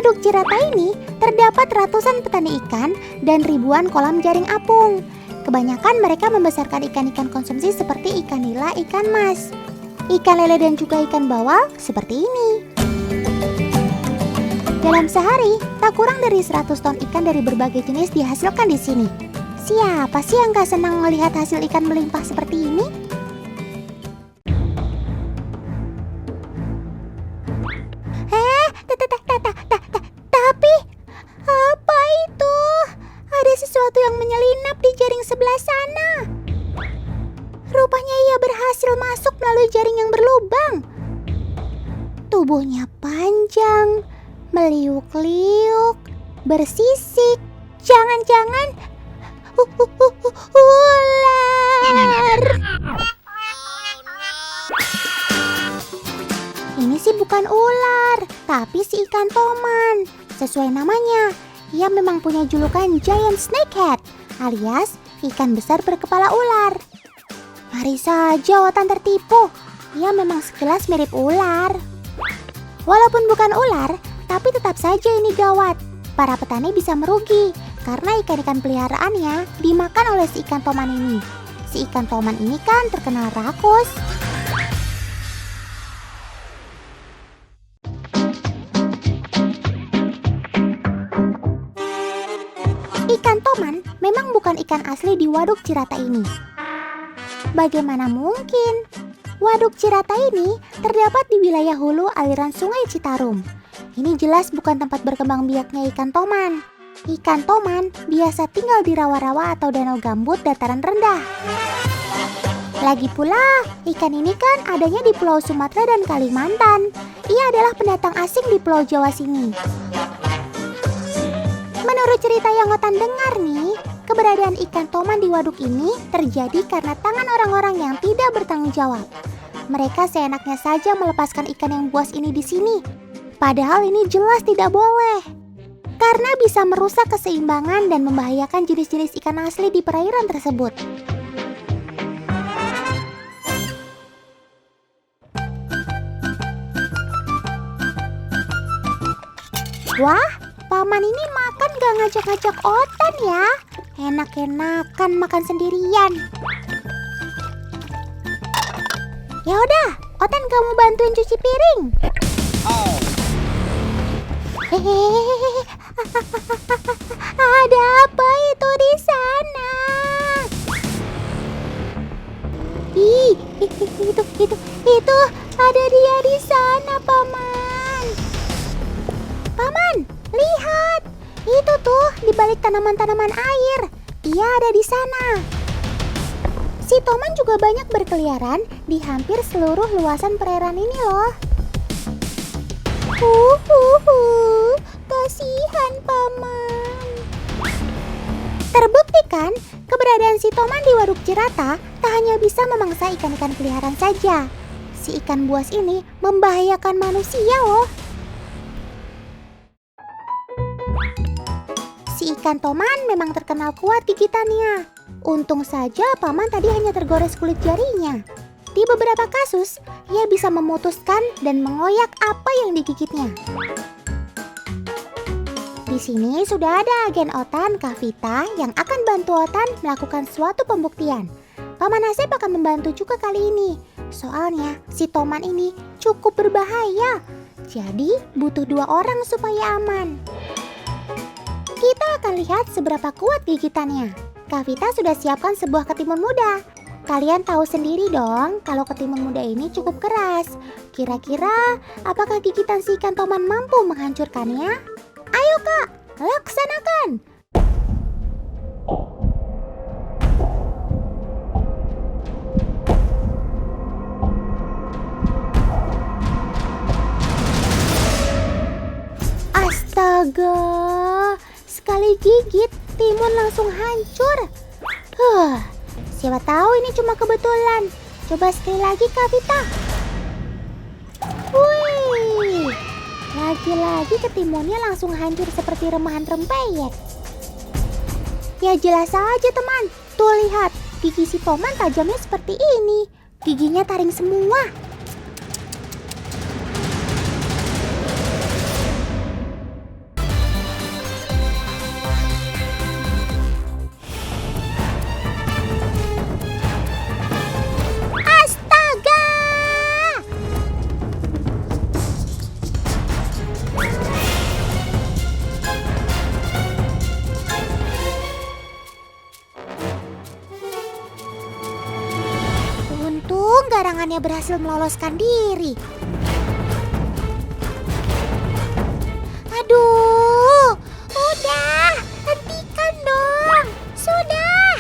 Waduk Cirata ini terdapat ratusan petani ikan dan ribuan kolam jaring apung. Kebanyakan mereka membesarkan ikan-ikan konsumsi seperti ikan nila, ikan mas, ikan lele dan juga ikan bawal seperti ini. Dalam sehari, tak kurang dari 100 ton ikan dari berbagai jenis dihasilkan di sini. Siapa sih yang gak senang melihat hasil ikan melimpah seperti ini? Tapi apa itu? Ada sesuatu yang menyelinap di jaring sebelah sana. Rupanya ia berhasil masuk melalui jaring yang berlubang. Tubuhnya panjang, meliuk-liuk, bersisik. Jangan-jangan ular. Ini sih bukan ular, tapi si ikan toman. Sesuai namanya, ia memang punya julukan giant snakehead, alias ikan besar berkepala ular. Mari saja Otan tertipu, ia memang sekilas mirip ular. Walaupun bukan ular, tapi tetap saja ini gawat. Para petani bisa merugi karena ikan-ikan peliharaannya dimakan oleh si ikan toman ini. Si ikan toman ini kan terkenal rakus. Ikan toman memang bukan ikan asli di Waduk Cirata ini. Bagaimana mungkin? Waduk Cirata ini terdapat di wilayah hulu aliran Sungai Citarum. Ini jelas bukan tempat berkembang biaknya ikan toman. Ikan toman biasa tinggal di rawa-rawa atau danau gambut dataran rendah. Lagi pula, ikan ini kan adanya di Pulau Sumatera dan Kalimantan. Ia adalah pendatang asing di Pulau Jawa sini. Menurut cerita yang Otan dengar nih, keberadaan ikan toman di waduk ini terjadi karena tangan orang-orang yang tidak bertanggung jawab. Mereka seenaknya saja melepaskan ikan yang buas ini di sini. Padahal ini jelas tidak boleh. Karena bisa merusak keseimbangan dan membahayakan jenis-jenis ikan asli di perairan tersebut. Wah, paman ini makan gak ngajak-ngajak Otan ya. Enak-enakan makan sendirian. Ya udah, Otan kamu bantuin cuci piring. Hehehe, ada apa itu di sana? Itu ada dia di sana, paman. Paman, lihat. Itu tuh di balik tanaman-tanaman air. Ia ada di sana. Si toman juga banyak berkeliaran di hampir seluruh luasan perairan ini loh. Kasihan paman. Terbukti kan, keberadaan si toman di Waduk Cirata tak hanya bisa memangsa ikan-ikan peliharaan saja. Si ikan buas ini membahayakan manusia loh. Si ikan toman memang terkenal kuat gigitannya. Untung saja paman tadi hanya tergores kulit jarinya. Di beberapa kasus, ia bisa memutuskan dan mengoyak apa yang digigitnya. Di sini sudah ada agen Otan, Kak Vita, yang akan bantu Otan melakukan suatu pembuktian. Paman Asep akan membantu juga kali ini. Soalnya si toman ini cukup berbahaya. Jadi butuh 2 orang supaya aman. Kita akan lihat seberapa kuat gigitannya. Kak Vita sudah siapkan sebuah ketimun muda. Kalian tahu sendiri dong kalau ketimun muda ini cukup keras. Kira-kira apakah gigitan si ikan toman mampu menghancurkannya? Ayo Kak, laksanakan! Astaga, sekali gigit timun langsung hancur. Siapa tahu ini cuma kebetulan. Coba sekali lagi Kak Vita. Wih, lagi-lagi ketimunnya langsung hancur seperti remahan rempeyek. Ya jelas saja teman. Tuh lihat, gigi si toman tajamnya seperti ini. Giginya taring semua. garangannya berhasil meloloskan diri. Aduh, udah, hentikan dong. Sudah.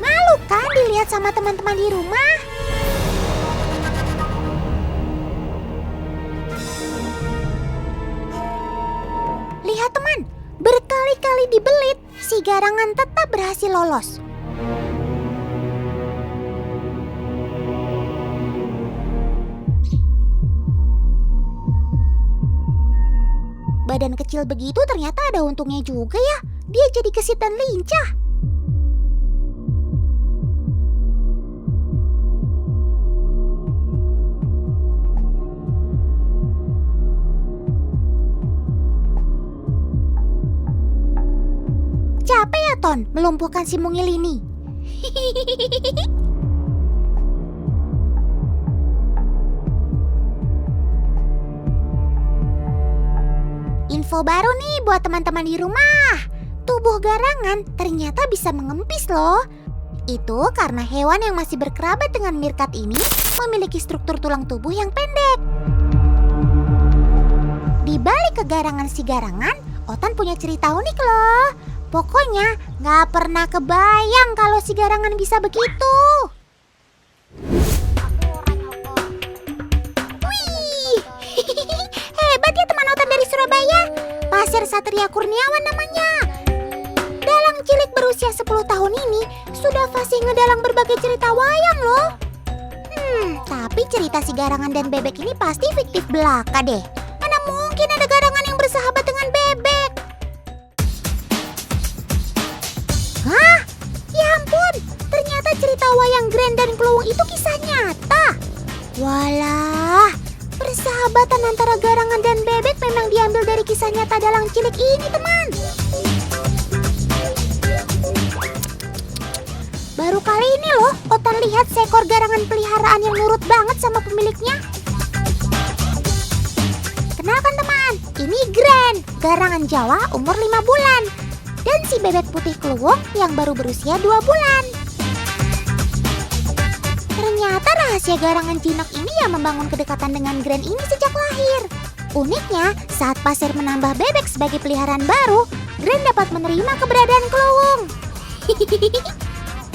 Malu kan dilihat sama teman-teman di rumah? Lihat teman, berkali-kali dibelit, si garangan tetap berhasil lolos. Badan kecil begitu ternyata ada untungnya juga ya. Dia jadi gesit dan lincah. Capek ya Ton melumpuhkan si mungil ini. Info baru nih buat teman-teman di rumah. Tubuh garangan ternyata bisa mengempis loh. Itu karena hewan yang masih berkerabat dengan meerkat ini memiliki struktur tulang tubuh yang pendek. Di balik kegarangan si garangan, Otan punya cerita unik loh. Pokoknya gak pernah kebayang kalau si garangan bisa begitu. Wih, hebat ya teman Otan dari Surabaya. Pasir Satria Kurniawan namanya. Dalang cilik berusia 10 tahun ini sudah fasih ngedalang berbagai cerita wayang loh. Tapi cerita si garangan dan bebek ini pasti fiktif belaka deh. Mana mungkin ada garangan yang bersahabat dengan bebek? Hah? Ya ampun, ternyata cerita wayang Grand dan Kluwung itu kisah nyata. Walah, persahabatan antara garangan dan bebek memang diambil dari kisah nyata dalang cilik ini, teman. Baru kali ini loh, Otan lihat seekor garangan peliharaan yang nurut banget sama pemiliknya. Kenalkan teman, ini Grand, garangan Jawa umur 5 bulan. Dan si bebek putih Kluwung yang baru berusia 2 bulan. Ternyata rahasia garangan jinak ini yang membangun kedekatan dengan Grand ini sejak lahir. Uniknya, saat Pasir menambah bebek sebagai peliharaan baru, Grand dapat menerima keberadaan Kluwung.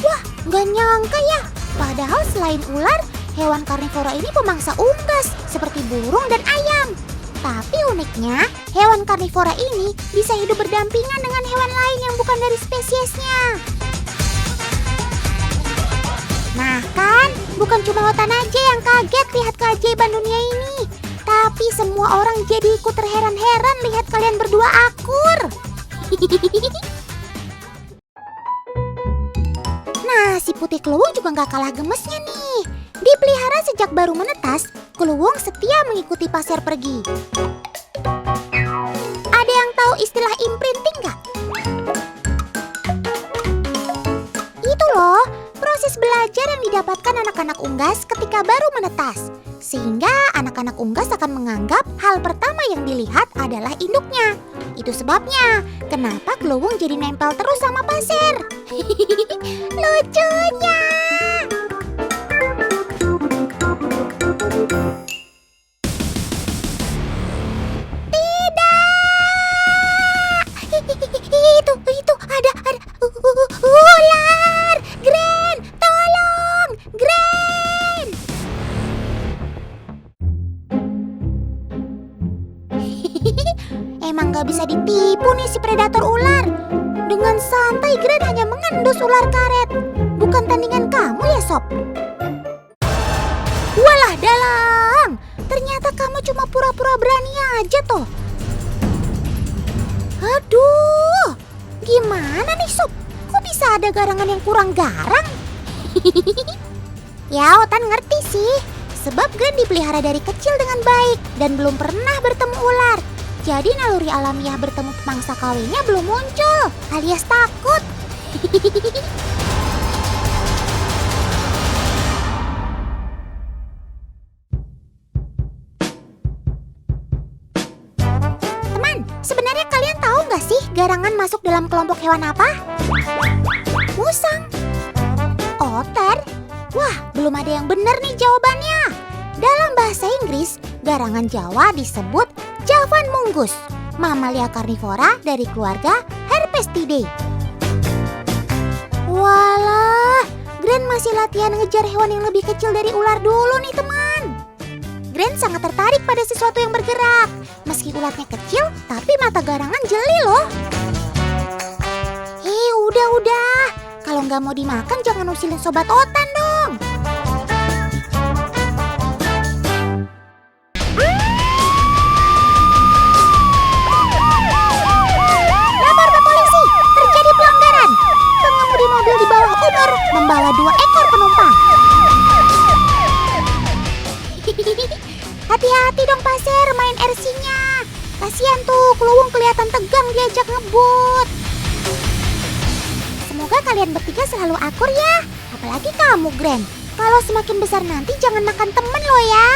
Wah, gak nyangka ya. Padahal selain ular, hewan karnivora ini pemangsa unggas seperti burung dan ayam. Tapi uniknya, hewan karnivora ini bisa hidup berdampingan dengan hewan lain yang bukan dari spesiesnya. Nah kan, bukan cuma Otan aja yang kaget lihat keajaiban dunia ini. Tapi semua orang jadi ikut terheran-heran lihat kalian berdua akur. Nah, si putih Kluwung juga gak kalah gemesnya nih. Dipelihara sejak baru menetas, Kluwung setia mengikuti Pasir pergi. Ada yang tahu istilah imprinting gak? Itu loh, proses belajar yang didapatkan anak-anak unggas ketika baru menetas. Sehingga anak-anak unggas akan menganggap hal pertama yang dilihat adalah induknya. Itu sebabnya kenapa Kluwung jadi nempel terus sama Pasir. Lucunya. Itu ada ular. Grand, tolong, Grand. Emang gak bisa ditipu nih si predator ular. Dengan santai Grand hanya mengendus ular karet. Bukan tandingan kamu ya Sob? Walah Dalang, ternyata kamu cuma pura-pura berani aja toh. Aduh, gimana nih Sob? Kok bisa ada garangan yang kurang garang? Ya Otan ngerti sih. Sebab Grand dipelihara dari kecil dengan baik dan belum pernah bertemu ular. Jadi naluri alamiah bertemu pemangsa kawinnya belum muncul, alias takut. Teman, sebenarnya kalian tahu nggak sih garangan masuk dalam kelompok hewan apa? Musang, otter. Wah, belum ada yang benar nih jawabannya. Dalam bahasa Inggris, garangan Jawa disebut Javan mungus, mamalia karnivora dari keluarga Herpestidae. Walah, Gren masih latihan ngejar hewan yang lebih kecil dari ular dulu nih teman. Gren sangat tertarik pada sesuatu yang bergerak. Meski ulatnya kecil, tapi mata garangan jeli loh. Udah. Kalau nggak mau dimakan jangan usilin sobat Otan dong. Lapor ke polisi, terjadi pelanggaran. Pengemudi mobil di bawah umur membawa 2 ekor penumpang. Hati-hati dong Pasir, main RC-nya. Kasian tuh, Kluwung kelihatan tegang diajak ngebut. Semoga kalian bertiga selalu akur ya. Apalagi kamu, Gren. Kalau semakin besar nanti jangan makan temen lo ya.